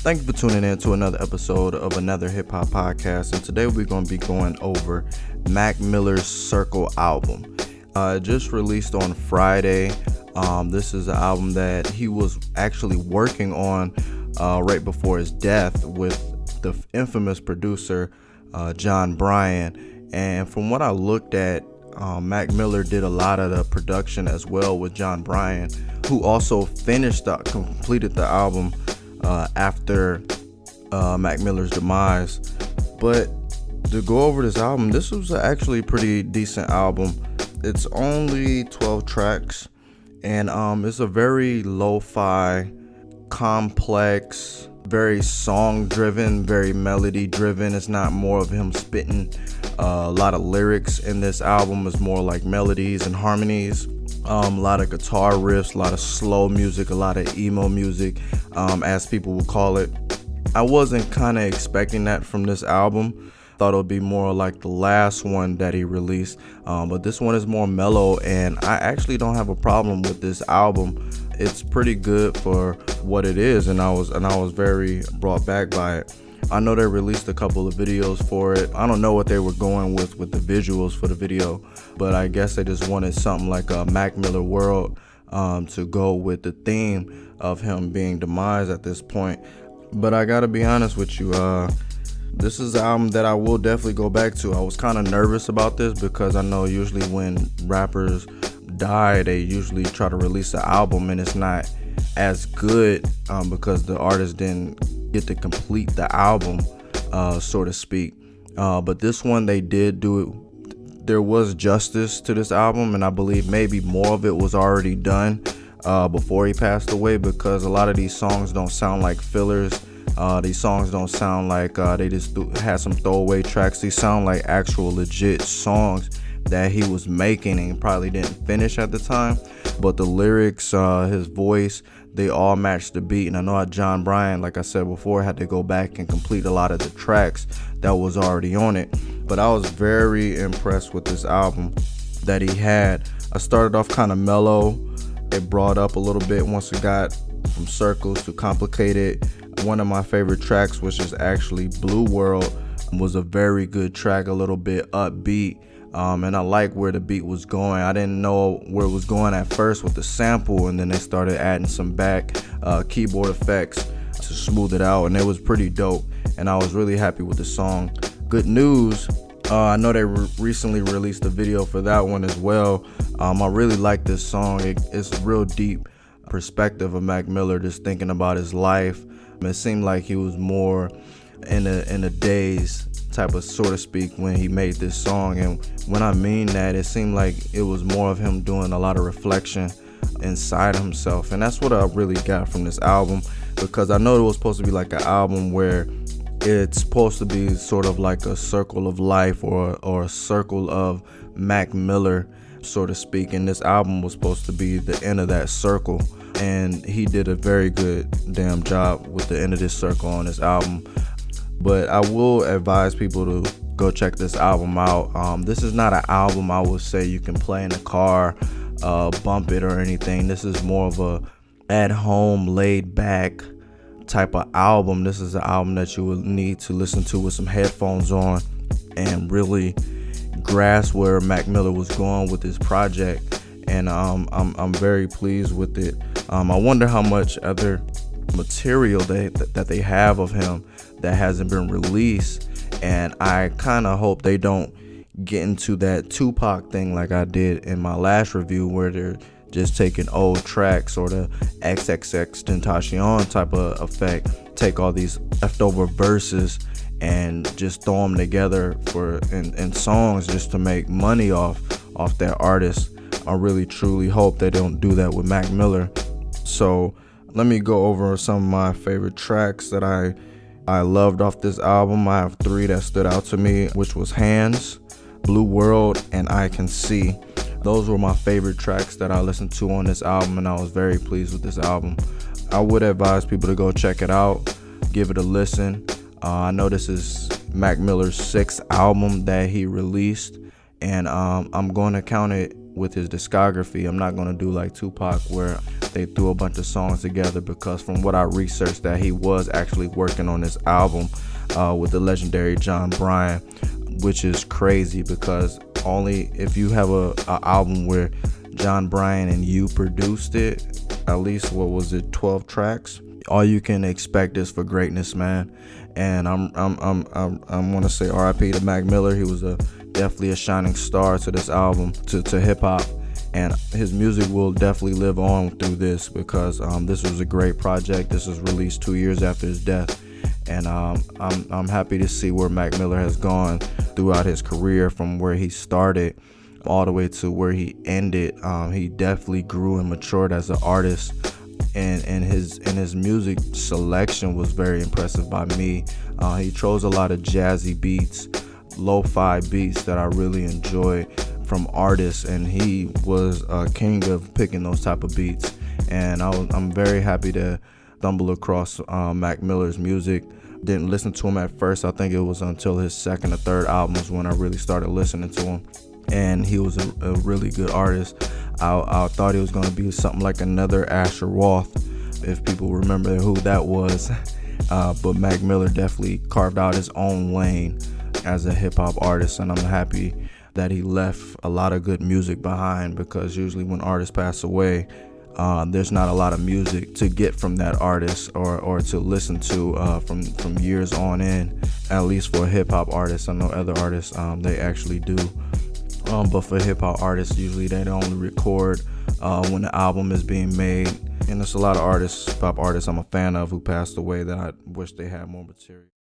Thank you for tuning in to another episode of another hip-hop podcast, and today we're going to be going over Mac Miller's Circle album. Just released on Friday. This is an album that he was actually working on right before his death with the infamous producer John Bryan. And from what I looked at, Mac Miller did a lot of the production as well with John Bryan, who also completed the album after Mac Miller's demise. But to go over this album, this was actually a pretty decent album. It's only 12 tracks, and it's a very lo-fi, complex, very song-driven, very melody-driven. It's not more of him spitting a lot of lyrics in this album. It's more like melodies and harmonies. A lot of guitar riffs, a lot of slow music, a lot of emo music, as people would call it. I wasn't kind of expecting that from this album. Thought it would be more like the last one that he released, but this one is more mellow, and I actually don't have a problem with this album. It's pretty good for what it is, and I was very brought back by it. I know they released a couple of videos for it. I don't know what they were going with the visuals for the video, but I guess they just wanted something like a Mac Miller world to go with the theme of him being demised at this point. But I gotta be honest with you, this is an album that I will definitely go back to. I was kind of nervous about this because I know usually when rappers die, they usually try to release an album and it's not as good because the artist didn't get to complete the album, so to speak. But this one, they did do it. There was justice to this album, and I believe maybe more of it was already done before he passed away, because a lot of these songs don't sound like fillers. These songs don't sound like they just had some throwaway tracks. These sound like actual legit songs that he was making and probably didn't finish at the time. But the lyrics, his voice, they all match the beat. And I know John Bryan, like I said before, had to go back and complete a lot of the tracks that was already on it. But I was very impressed with this album that he had. I started off kind of mellow. It brought up a little bit once it got from Circles to Complicated. One of my favorite tracks, which is actually Blue World, was a very good track, a little bit upbeat. And I like where the beat was going. I didn't know where it was going at first with the sample, and then they started adding some back keyboard effects to smooth it out, and it was pretty dope, and I was really happy with the song. Good news, I know they recently released a video for that one as well. I really like this song. It's a real deep perspective of Mac Miller, just thinking about his life. It seemed like he was more in a daze type of, so to speak, when he made this song. And when I mean that, it seemed like it was more of him doing a lot of reflection inside himself, and that's what I really got from this album, because I know it was supposed to be like an album where it's supposed to be sort of like a circle of life or a circle of Mac Miller, so to speak, and this album was supposed to be the end of that circle, and he did a very good damn job with the end of this circle on this album. But I will advise people to go check this album out. This is not an album I would say you can play in the car, bump it or anything. This is more of a at-home, laid-back type of album. This is an album that you will need to listen to with some headphones on and really grasp where Mac Miller was going with this project. And I'm very pleased with it. I wonder how much other material that they have of him that hasn't been released, and I kind of hope they don't get into that Tupac thing like I did in my last review, where they're just taking old tracks or the XXXTentacion type of effect, take all these leftover verses and just throw them together in songs just to make money off that artist. I really truly hope they don't do that with Mac Miller. So let me go over some of my favorite tracks that I loved off this album. I have 3 that stood out to me, which was Hands, Blue World, and I Can See. Those were my favorite tracks that I listened to on this album, and I was very pleased with this album. I would advise people to go check it out, give it a listen. I know this is Mac Miller's 6th album that he released, and I'm going to count it with his discography. I'm not going to do like Tupac, where they threw a bunch of songs together, because from what I researched, that he was actually working on this album with the legendary John Bryan, which is crazy because only if you have a album where John Bryan and you produced it, at least, what was it, 12 tracks, all you can expect is for greatness, man. And I'm want to say R.I.P. to Mac Miller. He was definitely a shining star to this album, to hip hop, and his music will definitely live on through this, because this was a great project. This was released 2 years after his death, and I'm happy to see where Mac Miller has gone throughout his career, from where he started all the way to where he ended. He definitely grew and matured as an artist, and his music selection was very impressive by me. He chose a lot of jazzy beats, lo-fi beats that I really enjoy from artists, and he was a king of picking those type of beats. And I'm very happy to stumble across Mac Miller's music. Didn't listen to him at first. I think it was until his second or third albums when I really started listening to him. And he was a really good artist. I thought he was going to be something like another Asher Roth, if people remember who that was. But Mac Miller definitely carved out his own lane as a hip-hop artist, and I'm happy that he left a lot of good music behind, because usually when artists pass away, there's not a lot of music to get from that artist or to listen to from years on in, at least for hip-hop artists. I know other artists, they actually do. But for hip-hop artists, usually they only record when the album is being made. And there's a lot of artists, pop artists I'm a fan of, who passed away that I wish they had more material.